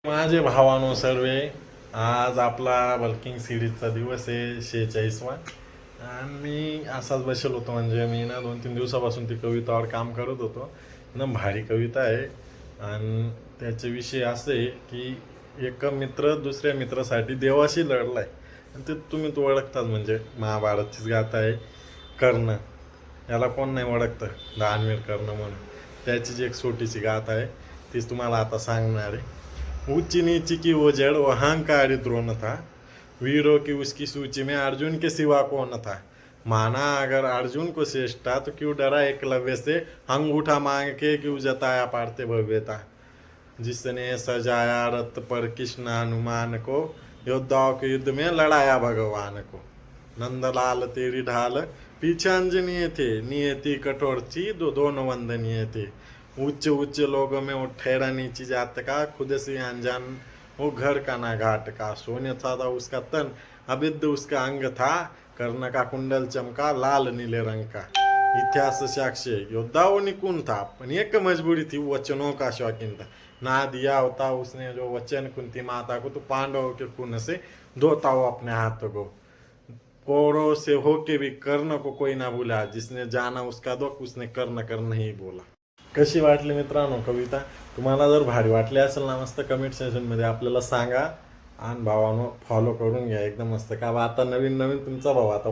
माझे भावानो सर्वे, आज आपला बल्किंग सिरीजचा दिवस आहे 46वा. आणि मी असाच बसेल होतो. म्हणजे मी ना 2-3 दिवसापासून ती कवितावर काम करत होतो. एकदम भारी कविता आहे. आणि त्याचे विषय असे की एक मित्र दुसऱ्या मित्रासाठी देवाशी लढलाय. आणि ते तुम्ही तो ओळखतात, म्हणजे महाभारतचीच गाथा आहे. कर्ण, याला कोण नाही ओळखतं, दानवीर कर्ण म्हणून. त्याची जी एक छोटीशी गाथा आहे तीच तुम्हाला आता सांगणार आहे. ऊंची नीची की वो जड़ वो अहंकारी द्रोण था, वीरों की उसकी सूची में अर्जुन के सिवा कौन था। माना अगर अर्जुन को श्रेष्ठा तो क्यों डरा एकलव्य से, अंगूठा मांग के क्यों जताया पार्थे भव्यता। जिसने सजाया रथ पर कृष्ण हनुमान को, योद्धाओं के युद्ध में लड़ाया भगवान को। नंदलाल तेरी ढाल पीछे अंजनीय थे, नियति कठोर थी दोनों वंदनीय थे। उच्च उच्च लोगों में वो ठहरा नीची जात का, खुद से अनजान वो घर का ना घाट का। सोने था उसका तन, अविद्ध उसका अंग था, कर्ण का कुंडल चमका लाल नीले रंग का। इतिहास साक्ष्य योद्धाओं निपुण था, पर एक मजबूरी थी, वचनों का शौकीन था। ना दिया होता उसने जो वचन कुंती माता को, तो पांडवों के खून से धोता हो अपने हाथों को। कौरव से होके भी कर्ण को कोई ना भूला, जिसने जाना उसका दुख उसने कर्ण कर नहीं बोला. कशी वाटली मित्रांनो कविता? तुम्हाला जर भारी वाटली असेल ना, मस्त कमेंट सेक्शनमध्ये आपल्याला सांगा. आणि भावानो फॉलो करून घ्या एकदम मस्त. का आता नवीन नवीन तुमचा भाऊ आता